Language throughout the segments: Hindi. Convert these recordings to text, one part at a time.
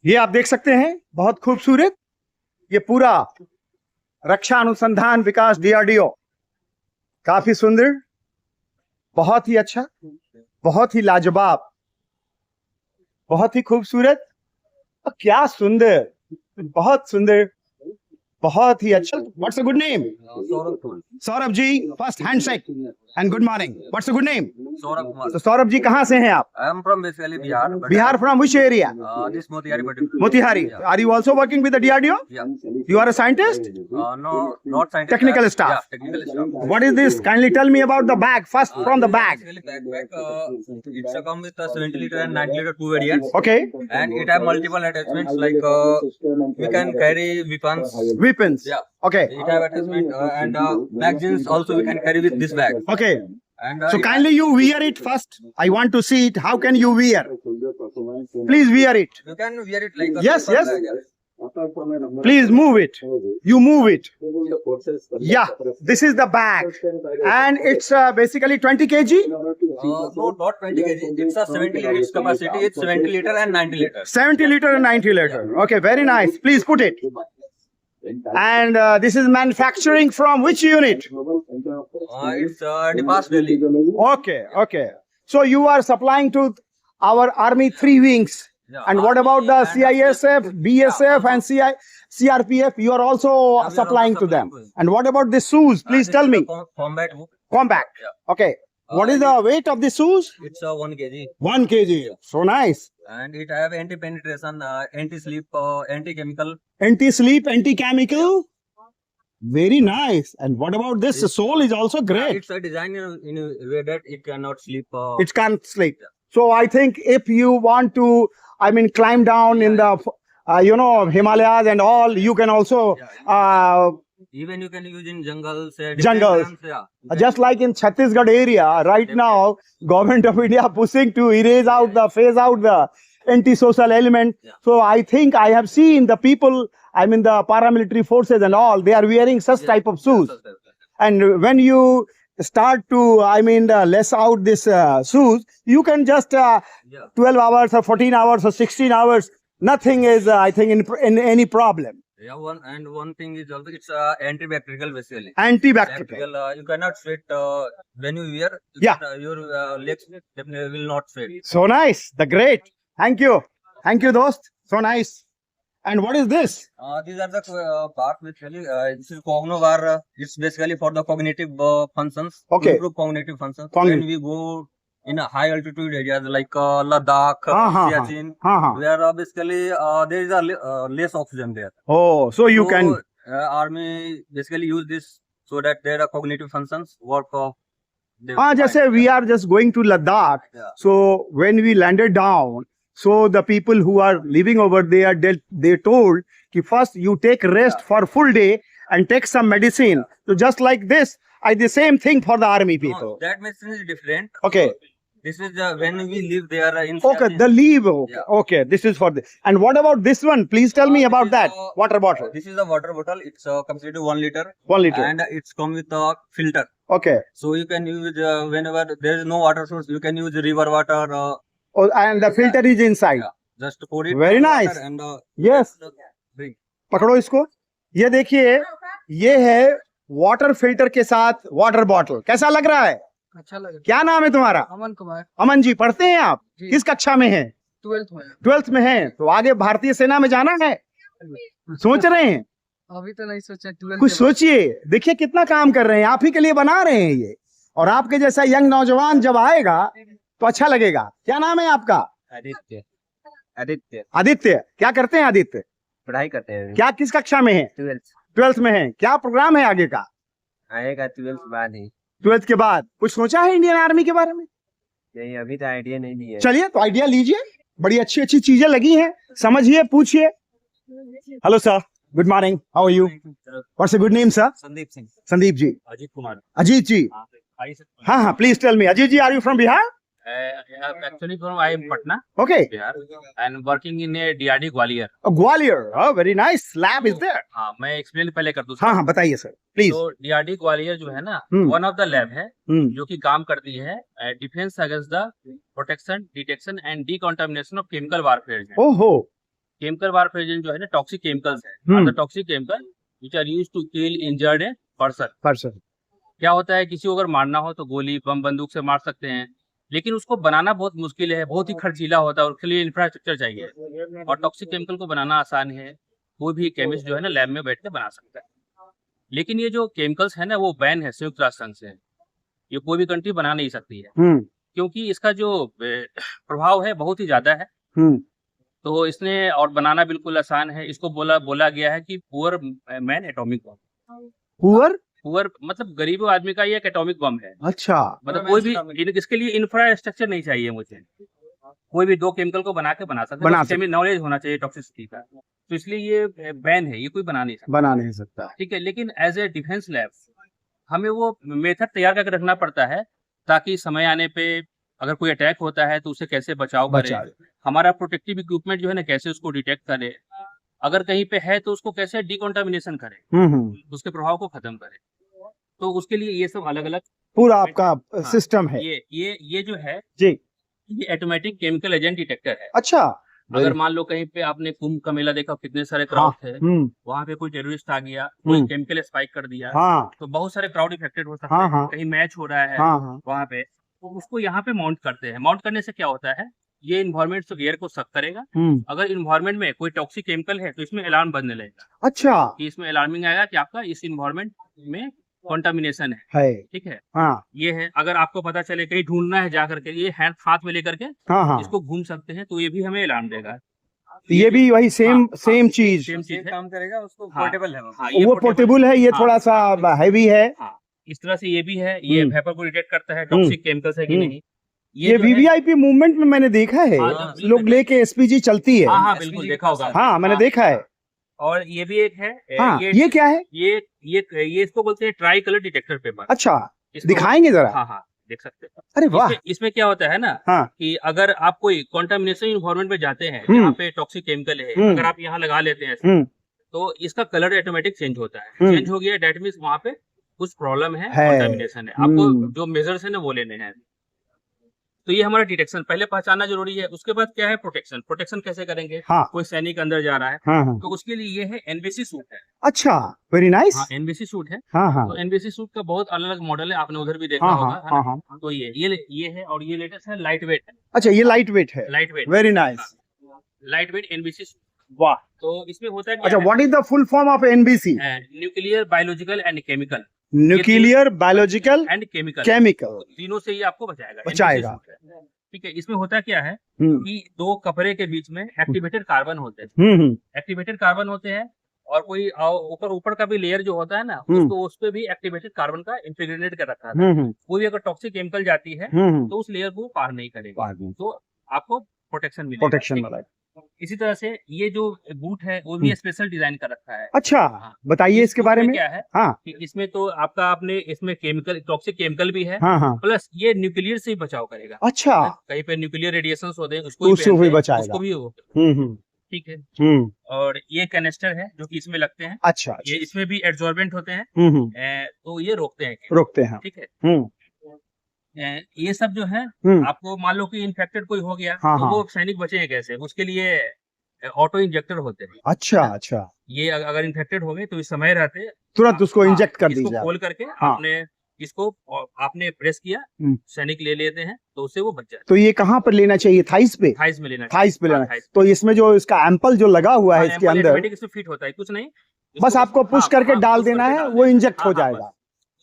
ये आप देख सकते हैं, बहुत खूबसूरत। ये पूरा रक्षा अनुसंधान विकास डीआरडीओ, काफी सुंदर, बहुत ही अच्छा, बहुत ही लाजवाब, बहुत ही खूबसूरत, और क्या सुंदर, बहुत सुंदर, बहुत ही अच्छा। What's a good name? Saurabh ji, first handshake and good morning. What's a good name? Saurabh Kumar. तो सौरभ जी कहाँ से हैं आप? I am from basically Bihar. But Bihar from which area? This Motihari particular. Motihari. Yeah. Are you also working with the DRDO? Yeah. You are a scientist? No, not scientist. Technical staff. Yeah, technical staff. What is this? Kindly tell me about the bag. First, from the bag. Basically it's a come with a 70 liter and 90 liter two variants. Okay. And it have multiple attachments like we can carry weapons. Weapons. Yeah. Okay. It have attachment and magazines also we can carry with this bag. Okay. And So kindly you wear it first. I want to see it. How can you wear? Please wear it. you can wear it like a Yes, paper yes. bag. Please move it. You move it. Yeah. This is the bag. And it's basically 20 kg? No, not 20 kg. It's a 70 liter its capacity. It's 70 liter and 90 liter. 70 liter and 90 liter. Okay, very nice. Please put it. And this is manufacturing from which unit? It's Depas Delhi. Okay, okay. So you are supplying to our army 3 wings. Yeah, And what about the CISF, BSF, and CRPF? You are also we are supplying also to them. supplying. And what about the shoes? Please This tell is me. the combat book. Combat. Yeah. Okay. What is the weight of the shoes? It's 1 kg. 1 kg. So nice. And it have anti-penetration, anti-slip, anti-chemical. Anti-sleep, anti-chemical. Very nice. And what about this? The sole is also great. It's a design in a way that it cannot slip. It can't sleep. So I think if you want to, I mean, climb down in the, Himalayas and all, you can also, Even you can use in jungles. Jungles. Yeah. just like in Chhattisgarh area, right now, government of India pushing to phase out the anti-social element. Yeah. So I think I have seen the people, I mean the paramilitary forces and all, they are wearing such type of shoes. And when you start to, less out this shoes, you can just 12 hours or 14 hours or 16 hours, nothing is, I think, in any problem. Yeah, one thing is also it's antibacterial basically. Antibacterial. You cannot sweat when you wear. Yeah. Your legs definitely will not sweat. So nice. The great. Thank you. Thank you, dost. So nice. And what is this? These are the parts basically. This is Cognovar. It's basically for the cognitive functions. Okay. To improve cognitive functions. Cognitive. When we go in a high altitude areas like Ladakh, Siachen, where basically there is a less oxygen there. Oh, so you can. Army basically use this so that their cognitive functions work. Just say we are just going to Ladakh. Yeah. So when we landed down, so the people who are living over there, they told कि first you take rest for full day and take some medicine. So just like this, I the same thing for the army people. No, that medicine is different. Okay. This is when we live there in. Okay, Siachen. the leave. Okay, Yeah. okay, this is for this. And what about this one? Please tell me This about is that. a- Water bottle. This is a water bottle. It's capacity 1 liter. 1 liter. And it's come with a filter. Okay. So you can use whenever there is no water source, you can use river water. Oh, and the filter is inside. Yeah. Just pour it. Very in nice. water And Yes. drink. पकड़ो इसको। ये देखिए, ये है वाटर फिल्टर के साथ वाटर बॉटल। कैसा लग रहा है? अच्छा लगा। क्या नाम है तुम्हारा? अमन कुमार। अमन जी, पढ़ते हैं आप? जी। किस कक्षा में हैं? 12th में। 12th में हैं। तो आगे भारतीय सेना में जाना है? सोच रहे हैं? अभी तो नहीं सोचा। 12th कुछ के बाद। सोचिए। देखिए कितना काम कर रहे हैं, आप ही के लिए बना रहे हैं ये। और आपके जैसा यंग नौजवान जब आएगा तो अच्छा लगेगा। क्या नाम है आपका? आदित्य। आदित्य। आदित्य। क्या करते हैं आदित्य? पढ़ाई करते हैं। क्या किस कक्षा में है? 12th 12th में है। क्या प्रोग्राम है आगे का? आएगा 12th बाद ही। 12th के बाद कुछ सोचा है इंडियन आर्मी के बारे में? नहीं, अभी तो आइडिया नहीं दिया। चलिए तो आइडिया लीजिए। बड़ी अच्छी अच्छी चीजें लगी हैं, समझिए, पूछिए। Hello sir, good morning, how are you? What's your good name sir? Sandeep Singh. Sandeep ji. Ajit Kumar. Ajit ji. हाँ हाँ, please tell me. Ajit ji, are you from Bihar? Actually from I am Patna, ओके। Bihar, and working in a DRD Gwalior. Gwalior, very nice, lab is there. हाँ, मैं एक्सप्लेन पहले कर दूँ। हाँ हाँ, बताइए सर प्लीज। तो DRD ग्वालियर जो है ना, हम्म। वन ऑफ द लैब है हम्म। जो कि काम करती है defence against the protection, detection and decontamination of chemical warfare. ओहो। केमिकल वारफेयर एजेंट जो है ना टॉक्सिक केमिकल्स है, हम्म। Toxic chemical which are used to kill injured person. Person. क्या होता है, किसी को अगर मारना हो तो गोली बम बंदूक से मार सकते हैं, लेकिन उसको बनाना बहुत मुश्किल है, बहुत ही खर्चीला होता है, उसके लिए इंफ्रास्ट्रक्चर चाहिए। और टॉक्सिक केमिकल को बनाना आसान है, कोई भी केमिस्ट जो है ना लैब में बैठ के बना सकता है। लेकिन ये जो केमिकल्स है ना वो बैन है संयुक्त राष्ट्र संघ से, ये कोई भी कंट्री बना नहीं सकती है, क्योंकि इसका जो प्रभाव है बहुत ही ज्यादा है। तो इसने, और बनाना बिल्कुल आसान है, इसको बोला गया है कि poor man atomic bomb. Poor मतलब गरीब आदमी का ये एक एटॉमिक बम है। अच्छा। मतलब कोई भी इसके लिए इंफ्रास्ट्रक्चर नहीं चाहिए मुझे, कोई भी दो केमिकल को बना सकते हैं, नॉलेज होना चाहिए टॉक्सिसिटी का। तो इसलिए ये बैन है, ये कोई बना नहीं सकता। ठीक है, लेकिन एज ए डिफेंस लैब हमें वो मेथड तैयार करके रखना पड़ता है, ताकि समय आने पे अगर कोई अटैक होता है तो उसे कैसे बचाव करे, हमारा प्रोटेक्टिव इक्विपमेंट जो है ना कैसे उसको डिटेक्ट करे, अगर कहीं पे है तो उसको कैसे डिकॉन्टामिनेशन करे, उसके प्रभाव को खत्म करे। तो उसके लिए ये सब अलग अलग पूरा आपका सिस्टम है। ये जो है जी, ये ऑटोमेटिक केमिकल एजेंट डिटेक्टर है। अच्छा। अगर मान लो कहीं पे आपने कुंभ का मेला देखा, कितने सारे क्राउड थे, वहाँ पे कोई टेररिस्ट आ गया, कोई केमिकल स्पाइक कर दिया, तो बहुत सारे क्राउड इफेक्टेड हो सकते हैं। कहीं मैच हो रहा है वहाँ पे, तो उसको यहाँ पे माउंट करते हैं। माउंट करने से क्या होता है, ये इन्वायरमेंट से एयर को सक करेगा। अगर इन्वायरमेंट में कोई टॉक्सिक केमिकल है तो इसमें अलार्म बजने लगेगा। अच्छा, कि इसमें अलार्मिंग आएगा कि आपका इस इन्वायरमेंट में कंटामिनेशन है। ठीक है, ये है। अगर आपको पता चले कहीं ढूंढना है जाकर के, ये हाथ में लेकर के इसको घूम सकते हैं, तो ये भी हमें अलार्म देगा। ये भी वही सेम चीज काम करेगा। उसको पोर्टेबल है, वो पोर्टेबल है, ये थोड़ा सा हैवी है। इस तरह से ये भी है, ये वेपर को डिटेक्ट करता है टॉक्सिक केमिकल्स है कि नहीं। ये वीवीआईपी मूवमेंट में मैंने देखा है, लोग लेके एसपीजी चलती है। हाँ, बिल्कुल देखा होगा। हाँ, मैंने देखा है। और ये भी एक है। ये क्या है? ये इसको बोलते हैं ट्राई कलर डिटेक्टर पेपर। अच्छा, दिखाएंगे जरा? हाँ, देख सकते हैं। अरे वाह। इसमें क्या होता है ना, कि अगर आप कोई कंटामिनेशन इन्वायरमेंट में जाते हैं जहाँ पे टॉक्सिक केमिकल है, अगर आप यहाँ लगा लेते हैं तो इसका कलर ऑटोमेटिक चेंज होता है। चेंज हो गया, डेट मीन्स वहाँ पे कुछ प्रॉब्लम है, कंटामिनेशन है। आपको जो मेजर्स है ना वो लेने हैं। तो ये हमारा डिटेक्शन पहले पहचानना जरूरी है। उसके बाद क्या है, प्रोटेक्शन कैसे करेंगे। कोई सैनिक अंदर जा रहा है तो उसके लिए ये है एनबीसी सूट है। अच्छा, वेरी नाइस। एनबीसी सूट है। तो एनबीसी सूट का बहुत अलग अलग मॉडल है, आपने उधर भी देखा होगा। तो ये है, और ये लेटेस्ट है, लाइट वेट है। अच्छा, ये लाइट वेट है, very nice. Light weight NBC suit. वाह। तो इसमें होता है, अच्छा, what is the full form of NBC? Nuclear, biological and chemical. Nuclear, biological and chemical, तीनों से ये आपको बचाएगा। ठीक है, इसमें होता क्या है कि दो कपड़े के बीच में एक्टिवेटेड कार्बन होते हैं। एक्टिवेटेड कार्बन होते हैं, और कोई ऊपर का भी लेयर जो होता है ना, उसको उस पे भी एक्टिवेटेड कार्बन का इंटीग्रेटेड कर रखा है। कोई अगर टॉक्सिक केमिकल जाती है तो उस लेयर को पार नहीं करेगा, तो आपको प्रोटेक्शन मिलेगा। इसी तरह से ये जो बूट है वो भी स्पेशल डिजाइन कर रखा है। अच्छा, बताइए इसके बारे में। क्या है कि इसमें तो आपका आपने इसमें केमिकल, टॉक्सिक केमिकल भी है, प्लस ये न्यूक्लियर से ही बचाव करेगा। अच्छा, कहीं पे न्यूक्लियर रेडिएशन होते हैं उसको भी बचाएगा, उसको भी। ठीक है, और ये कैनिस्टर है जो कि इसमें लगते हैं। अच्छा, ये इसमें भी एब्जॉर्बेंट होते हैं, तो ये रोकते हैं। ठीक है, ये सब जो है, आपको मान लो कि इन्फेक्टेड कोई हो गया तो वो सैनिक बचेंगे कैसे, उसके लिए ऑटो इंजेक्टर होते हैं। अच्छा, ये अगर इन्फेक्टेड हो गए तो इस समय रहते तुरंत उसको इंजेक्ट कर दीजिए। खोल करके आपने प्रेस किया, सैनिक ले लेते हैं, तो उससे वो बच जाए। तो ये कहाँ पर लेना चाहिए? थाइस पे? थाइस में लेना। तो इसमें जो इसका एम्पल जो लगा हुआ है इसके अंदर, इसमें फिट होता है, कुछ नहीं, बस आपको पुश करके डाल देना है, वो इंजेक्ट हो जाएगा।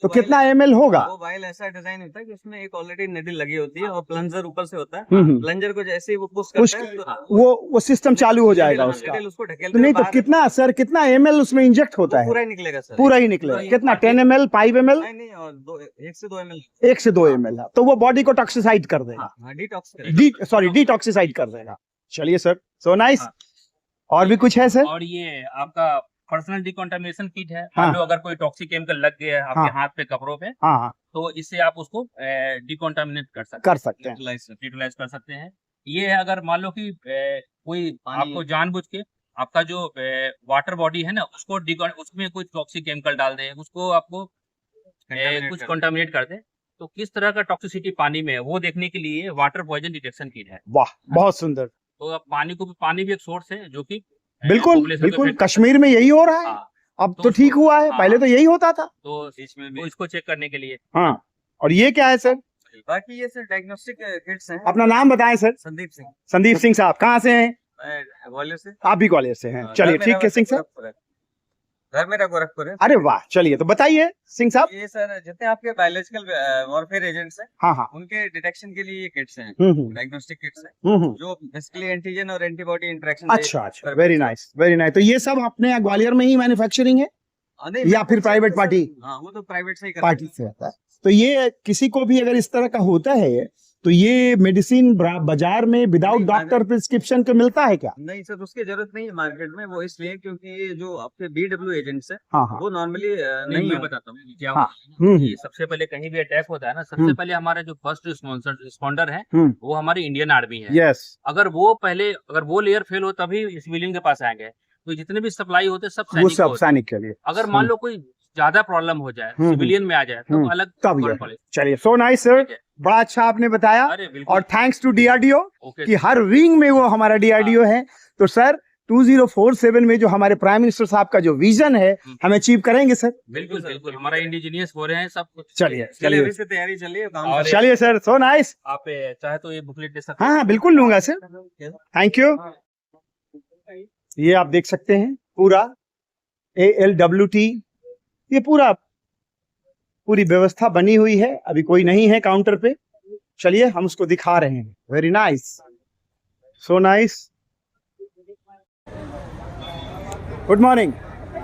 तो कितना ml होगा? वो वाइल ऐसा डिजाइन होता है कि उसमें एक ऑलरेडी निडल लगी होती है और प्लंजर ऊपर से होता है। प्लंजर को जैसे ही वो पुश करता है तो वो सिस्टम चालू हो जाएगा उसका। तो नहीं तो कितना ml उसमें इंजेक्ट होता है? पूरा ही निकलेगा सर, पूरा ही निकलेगा। कितना, 10 ml, 5 ml? नहीं, और 1 से 2 ml। 1 से 2 ml, तो वो बॉडी को टॉक्सिसाइड कर देगा, डिटॉक्सिसाइड कर देगा। चलिए सर, सो नाइस। और भी कुछ है सर? और ये आपका पर्सनल डिकॉन्टामिनेशन किट है। मान लो अगर कोई टॉक्सिक केमिकल लग गया है आपके हाथ पे, कपड़ों पे, तो इससे आप उसको डिकॉन्टामिनेट कर सकते हैं, यूटिलाइज कर सकते हैं। ये है, अगर मान लो कि कोई आपको जानबूझ के आपका जो वाटर बॉडी है ना उसमें कोई टॉक्सिक केमिकल डाल दे, उसको आपको कुछ कंटामिनेट कर दे, तो किस तरह का टॉक्सिसिटी पानी में है वो देखने के लिए वाटर पॉइजन डिटेक्शन किट है। वाह, बहुत सुंदर। तो अब पानी भी एक सोर्स है जो कि बिल्कुल population को बिल्कुल, affect करता कश्मीर में यही हो रहा है। है। हाँ, अब तो तो ठीक उसको- हुआ है, हाँ। पहले तो यही होता था। तो इसको चेक करने के लिए हाँ, और ये क्या है सर? बाकी ये सर डायग्नोस्टिक किट्स हैं। अपना नाम बताएं सर। संदीप सिंह, संदीप सिंह साहब, कहाँ से हैं? मैं ग्वालियर से। आप भी ग्वालियर से हैं। घर चलिए मेरा ठीक है वैसे सिंह साहब। गोरखपुर है। घर मेरा गोरखपुर है। अरे वाह, चलिए तो बताइए सिंह साहब। ये सर जितने आपके बायोलॉजिकल वॉरफेयर एजेंट्स हैं, हाँ हाँ। उनके डिटेक्शन के लिए ये किट्स हैं, हम्म। डायग्नोस्टिक किट्स हैं, हम्म। जो बेसिकली एंटीजन और एंटीबॉडी इंटरेक्शन। अच्छा अच्छा, वेरी नाइस वेरी नाइस। तो ये सब अपने ग्वालियर में ही मैन्युफैक्चरिंग है या फिर प्राइवेट पार्टी? हाँ, वो तो प्राइवेट से ही पार्टी से आता है। तो ये किसी को भी अगर इस तरह का होता है तो ये मेडिसिन बाजार में विदाउट नहीं, डॉक्टर प्रिस्क्रिप्शन के मिलता है क्या? नहीं सर, उसकी जरूरत नहीं है मार्केट में। वो इसलिए क्योंकि ये जो आपके BW एजेंट्स है, हाँ हाँ वो नॉर्मली नहीं नहीं मैं है। बताता हूँ क्या हाँ, होता है। हम्म। कि सबसे पहले कहीं भी अटैक होता है ना, सबसे हम्म। पहले हमारे जो फर्स्ट रिस्पॉन्डर है हम्म। वो हमारी इंडियन आर्मी है। यस। अगर वो लेयर फेल हो तभी सिविलियन के पास आएंगे। तो जितने भी सप्लाई होते हैं सब वो सैनिक सब होते हैं। सैनिक के लिए। अगर मान लो कोई ज्यादा प्रॉब्लम हो जाए, हम्म। सिविलियन में आ जाए, तो हम्म। अलग तब ये कौन पड़े। चलिए, सो नाइस सर, ठीक है। बड़ा अच्छा आपने बताया। अरे बिल्कुल। और थैंक्स टू DRDO ओके कि हर विंग में वो हमारा DRDO है। तो सर 2047 में जो हमारे प्राइम मिनिस्टर साहब का जो विजन है, हम अचीव करेंगे सर। बिल्कुल बिल्कुल, हमारा इंडिजीनियस हो रहे हैं सब कुछ। चलिए चलिए, चलिए अभी से तैयारी चलिए, काम और करिए। चलिए सर, सो नाइस। आप चाहे तो ये बुकलेट दे सकते हाँ हाँ बिल्कुल लूंगा सर, थैंक यू। ये आप देख सकते हैं पूरा ALWT, ये पूरी व्यवस्था बनी हुई है। अभी कोई नहीं है काउंटर पे, चलिए हम उसको दिखा रहे हैं। Very nice, so nice. Good morning,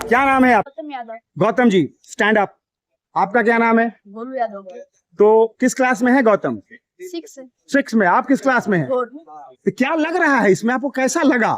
क्या नाम है आप? गौतम यादव। Gautam ji, stand up. आपका क्या नाम है? गोलू यादव। तो किस क्लास में है गौतम? 6 6 में। आप किस क्लास में है? तो क्या लग रहा है इसमें, आपको कैसा लगा?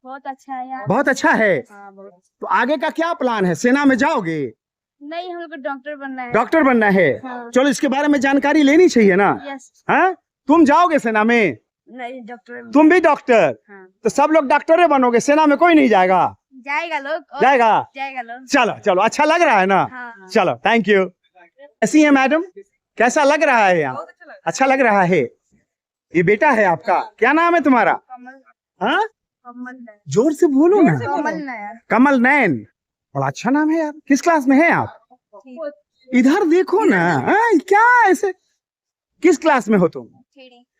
बहुत अच्छा है यार। बहुत अच्छा है। हाँ, बहुत। तो आगे का क्या प्लान है? सेना में जाओगे? नहीं, हम लोग को डॉक्टर बनना है। डॉक्टर बनना है? हाँ। चलो इसके बारे में जानकारी लेनी चाहिए ना। यस। हाँ, तुम जाओगे सेना में? नहीं, डॉक्टर। तुम भी डॉक्टर? हाँ। तो सब लोग डॉक्टर बनोगे, सेना में कोई नहीं जाएगा? जाएगा लोग। जाएगा। जाएगा लोग। चलो चलो, अच्छा लग रहा है ना? हाँ। चलो, थैंक यू। कैसी है मैडम, कैसा लग रहा है यहाँ? अच्छा लग रहा है। ये बेटा है आपका, क्या नाम है तुम्हारा? कमल। हाँ, कमल नयन। जोर से बोलो ना। कमल नयन। कमल नयन, बड़ा अच्छा नाम है यार। किस क्लास में है आप? इधर देखो ना। हाँ, क्या ऐसे, किस क्लास में हो तुम?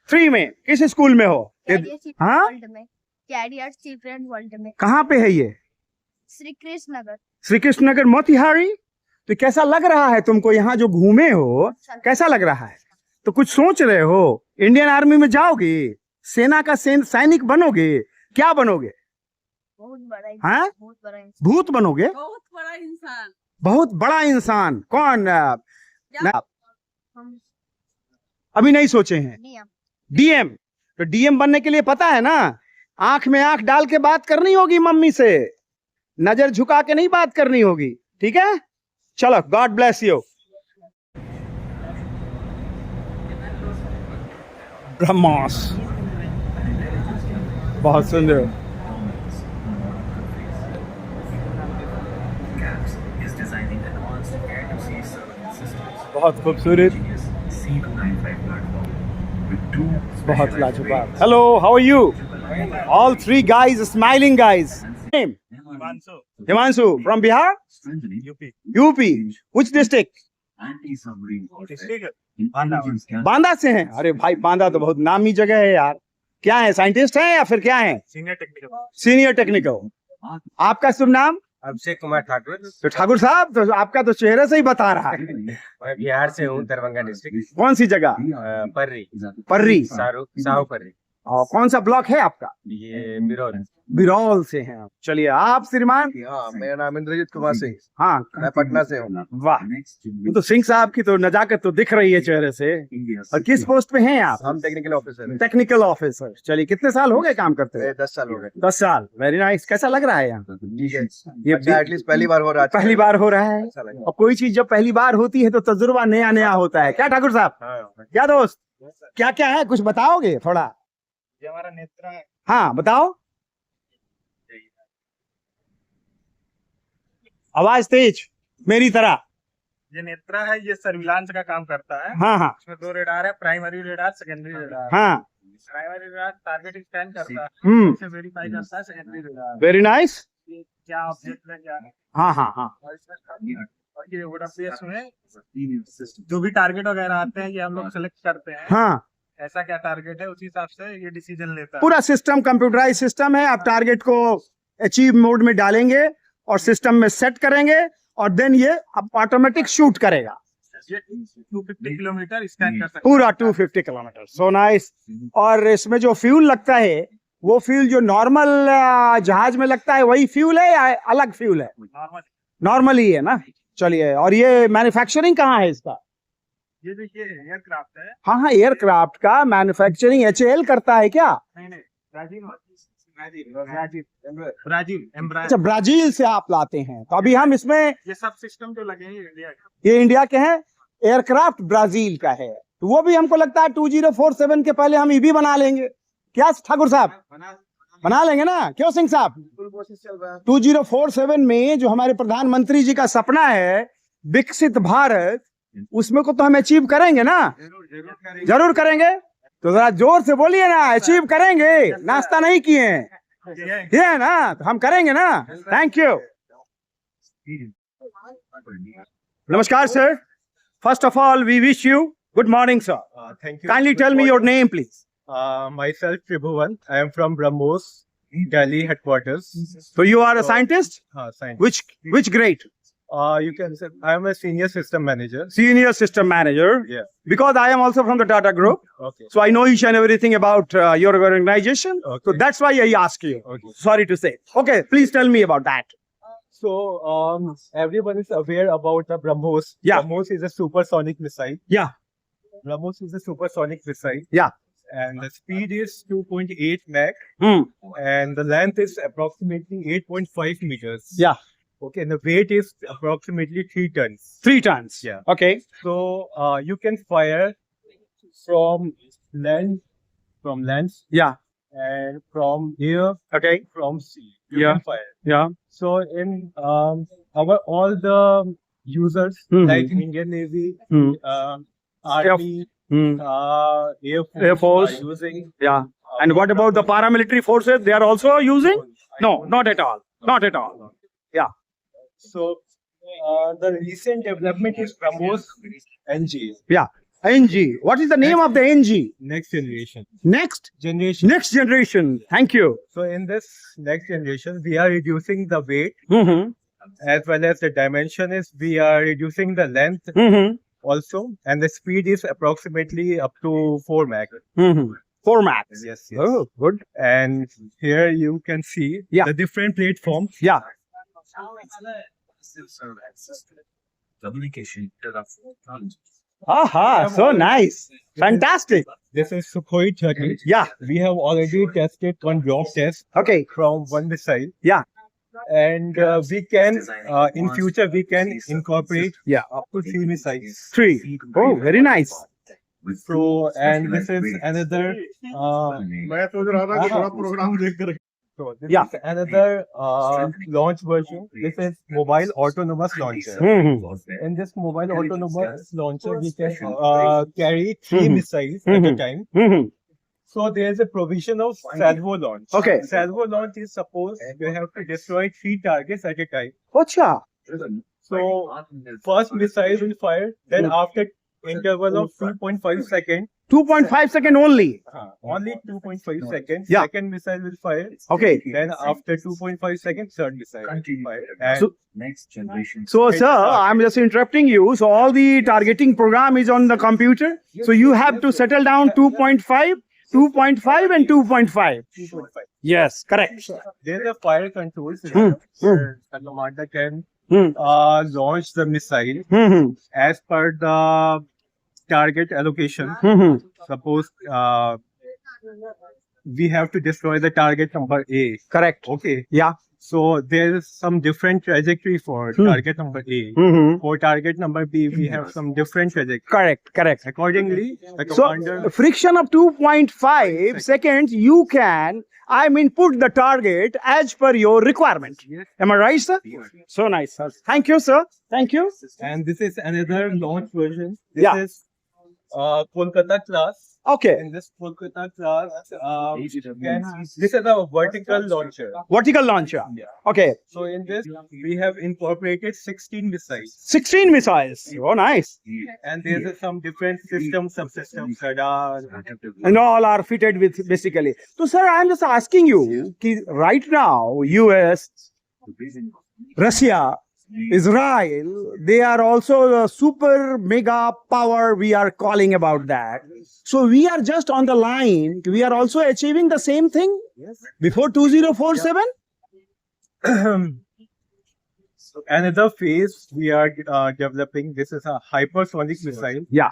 3 में। किस स्कूल में हो? हाँ? वर्ल्ड में। कैरियर चिल्ड्रन वर्ल्ड में। कहाँ पे है ये? श्री कृष्ण नगर। श्री कृष्ण नगर, मोतिहारी। तो कैसा लग रहा है तुमको यहाँ जो घूमे हो? कैसा लग रहा है? तो कुछ सोच रहे हो? इंडियन आर्मी में जाओगे? सेना का सैनिक बनोगे? क्या बनोगे? बहुत बड़ा हाँ? इंसान। बहुत बड़ा इंसान। भूत बनोगे? बहुत बड़ा इंसान। बहुत बड़ा इंसान। कौन? हम अभी नहीं सोचे हैं। नियम। DM। तो DM बनने के लिए पता है ना, आंख में आंख डाल के बात करनी होगी मम्मी से, नजर झुका के नहीं बात करनी होगी, ठीक है? चलो, गॉड ब्लेस यू। ब्रह्मास, बहुत सुंदर। बहुत खूबसूरत, बहुत लाजवाब। Hello, how are you? All 3 guys, smiling guys. Name? Himanshu from Bihar? UP. Which district? Banda से हैं? अरे भाई, बांदा तो बहुत नामी जगह है यार। क्या है, साइंटिस्ट हैं या फिर क्या है? Senior technical. आपका शुभ नाम? अभिषेक कुमार ठाकुर। तो ठाकुर साहब, तो आपका तो चेहरे से ही बता रहा है। मैं बिहार से हूँ, दरभंगा डिस्ट्रिक्ट। कौन सी जगह? पर्री। पर्री। साहू पर्री। और कौन सा ब्लॉक है आपका? ये बिरौल। बिरौल से हैं आप। चलिए, आप श्रीमान? हाँ, मेरा नाम इंद्रजीत कुमार सिंह, हाँ, मैं पटना से हूँ। वाह, तो सिंह साहब की तो नजाकत तो दिख रही है चेहरे से। और किस पोस्ट पे हैं आप? हम टेक्निकल ऑफिसर हैं। Technical officer. चलिए, कितने साल हो गए काम करते हुए? 10 साल हो गए। 10 साल। Very nice. कैसा लग रहा है यहाँ? ठीक है, ये अच्छा, एटलीस्ट पहली बार हो रहा है। पहली बार हो रहा है। अच्छा लगा। और कोई चीज जब पहली बार होती है तो तजुर्बा नया नया होता है। क्या ठाकुर साहब? हाँ, क्या दोस्त, क्या क्या है, कुछ बताओगे थोड़ा? ये हमारा नेत्रा है। हाँ, बताओ। आवाज तेज, मेरी तरह। ये नेत्रा है, ये सर्विलांस का काम करता है। हाँ हाँ इसमें 2 रेडार है, प्राइमरी रेडार, सेकेंडरी रेडार। हाँ। ड्राइवर टारगेट स्कैन करता है, हम्म, उसे वेरीफाई करता है, सेकेंडरी देता है वेरी नाइस। कि क्या ऑब्जेक्ट है, क्या है। हाँ हाँ हाँ, और ये OWS में जो भी टारगेट वगैरह आते हैं, ये हम लोग सेलेक्ट करते हैं, हाँ, ऐसा क्या टारगेट है, उसी हिसाब से ये डिसीजन लेता है। पूरा सिस्टम कंप्यूटराइज सिस्टम है। आप टारगेट को अचीव मोड में डालेंगे और सिस्टम में सेट करेंगे और देन ये ऑटोमेटिक शूट करेगा ये 250 किलोमीटर स्कैन कर सकता है। पूरा 250 किलोमीटर। So nice. और इसमें जो फ्यूल लगता है वो फ्यूल जो नॉर्मल जहाज में लगता है वही फ्यूल है या अलग फ्यूल है? नॉर्मल नॉर्मल ही है ना। चलिए, और ये मैन्युफैक्चरिंग कहाँ है इसका? ये देखिए एयरक्राफ्ट है। हाँ हाँ, एयरक्राफ्ट का मैन्युफैक्चरिंग HAL करता है क्या? नहीं ब्राजील ब्राजील अच्छा, ब्राजील से आप लाते हैं। तो अभी हम इसमें, ये सब सिस्टम जो लगे हैं इंडिया के। ये इंडिया के हैं, एयरक्राफ्ट ब्राजील का है, तो वो भी हमको लगता है 2047 के पहले हम EV बना लेंगे। क्या ठाकुर साहब, बना लेंगे ना? क्यों सिंह साहब? 2047 में जो हमारे प्रधानमंत्री जी का सपना है विकसित भारत, उसमें को तो हम अचीव करेंगे ना? जरूर करेंगे। तो जरा जोर से बोलिए ना, अचीव करेंगे। नाश्ता नहीं किए हैं, ये है ना, तो हम करेंगे ना। Thank you. नमस्कार sir. First of all we wish you good morning sir. Thank you. Kindly tell me your name please. Myself Tribhuvan. I am from BrahMos, Delhi headquarters. So you are a scientist? Science. Which grade? You can say I am a senior system manager. Senior system manager. Yeah. Because I am also from the Tata Group, Okay. so I know each and everything about your organization. Okay. So that's why I ask you. Okay. Sorry to say. Okay, please tell me about that. So everyone is aware about the BrahMos. Yeah. BrahMos is a supersonic missile. Yeah. BrahMos is a supersonic missile. Yeah. And the speed is 2.8 Mach. Hmm. And the length is approximately 8.5 meters. Yeah. Okay. And the weight is approximately 3 tons. 3 tons. Yeah. Okay. So you can fire from land, Yeah. and from air, Okay. from sea. You Yeah. can fire. Yeah. So in our all the users Mhm. like Indian Navy, Hmm. Army, Hmm. Air Force. are using. Yeah. And what about the paramilitary forces? They are also using? No, not at all. Not at all. Yeah. So the recent development is BrahMos NG, Yeah. NG. What is the name of the NG? next generation. Next Generation. generation. Thank you. So in this next generation, we are reducing the weight Mm-hmm. as well as the dimension is we are reducing the length Mm-hmm. also, and the speed is approximately up to 4 Mach. Mm-hmm. 4 max. Yes, yes. Oh, good. And here you can see Yeah. the different platforms. Yeah. Aha, so nice. Fantastic. This is Sukhoi 30. Yeah. We have already tested one drop test Okay. from one missile. Yeah. And we can, in future, we can incorporate Yeah. up to 3 missiles. 3. Oh, very nice. So, and this is another, so this Yeah. is another launch version. This is mobile autonomous launcher. Mm-hmm. In this mobile autonomous launcher, we can carry 3 Mhm. missiles at a Mhm. time. Mm-hmm. So there is a provision of salvo launch. Okay. Salvo launch is suppose you have to destroy 3 targets at a time. Acha. So first missile will fire, then after interval of 2.5 seconds, 2.5 second only. only 2.5 seconds, Yeah. second missile will fire. Okay. Then after 2.5 seconds, third missile will fire. And So- So, sir, I'm just interrupting you. So, all the targeting program is on the computer. So, you have to settle down 2.5, 2.5 and 2.5. 2.5. Yes, correct. There is a fire control system where the commander can Hmm. launch the missile Mm-hmm. as per the target allocation. Mm-hmm. Suppose we have to destroy the target number A. Correct. Okay. Yeah. So there is some different trajectory for Hmm. target number A. Mm-hmm. For target number B, we have some different trajectory. Correct, correct. Accordingly, the So, commander. friction of 2.5 seconds, you can, put the target as per your requirement. Am I right, sir? So nice, sir. Thank you, sir. Thank you. And this is another launch version. This Yeah. is Kolkata class. Okay. In this Kolkata class, this is a vertical launcher. Vertical launcher. Yeah. Okay. So in this, we have incorporated 16 missiles. 16 missiles. Oh, nice. And there is some different systems, subsystems, radar. And all are fitted with basically. So, sir, I'm just asking you, ki right now, US, Russia, Israel, they are also a super mega power. We are calling about that. So we are just on the line. We are also achieving the same thing before 2047. Another phase we are developing. This is a hypersonic missile. Yeah.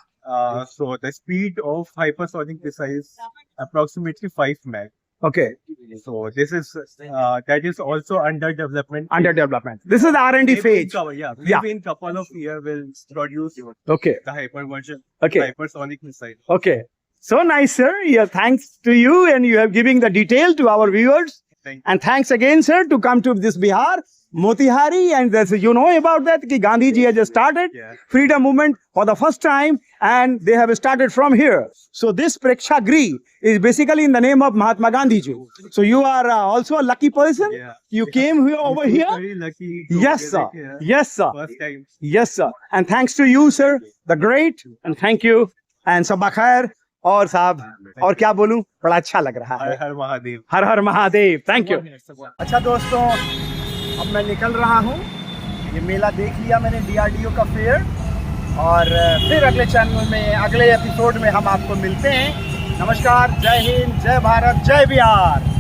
So the speed of hypersonic missile is approximately 5 Mach. Okay. So this is that is also under development. Under development. This is the R&D Maybe in phase. maybe Yeah. in couple of years we'll produce Okay. the hyper version, Okay. hypersonic missile. Okay. So nice, sir. Yeah, thanks to you, and you have given the detail to our viewers. Thank you. And thanks again, sir, to come to this Bihar, Motihari, and this, you know about that. Ki Gandhi ji has just started Yeah. freedom movement for the first time, and they have started from here. So this Prekshagri is basically in the name of Mahatma Gandhi ji. So you are also a lucky person. Yeah. You came here over We feel here. Very lucky. to Yes, visit sir. here. Yes, sir. First time. Yes, sir. And thanks to you, sir, the great, and thank you. And sabah khair. और साहब और क्या बोलूं, बड़ा अच्छा लग रहा है. हर हर महादेव. हर हर महादेव. Thank you. अच्छा दोस्तों, अब मैं निकल रहा हूँ. ये मेला देख लिया मैंने, DRDO का फेयर. और फिर अगले चैनल में, अगले एपिसोड में हम आपको मिलते हैं. नमस्कार, जय हिंद, जय भारत, जय बिहार.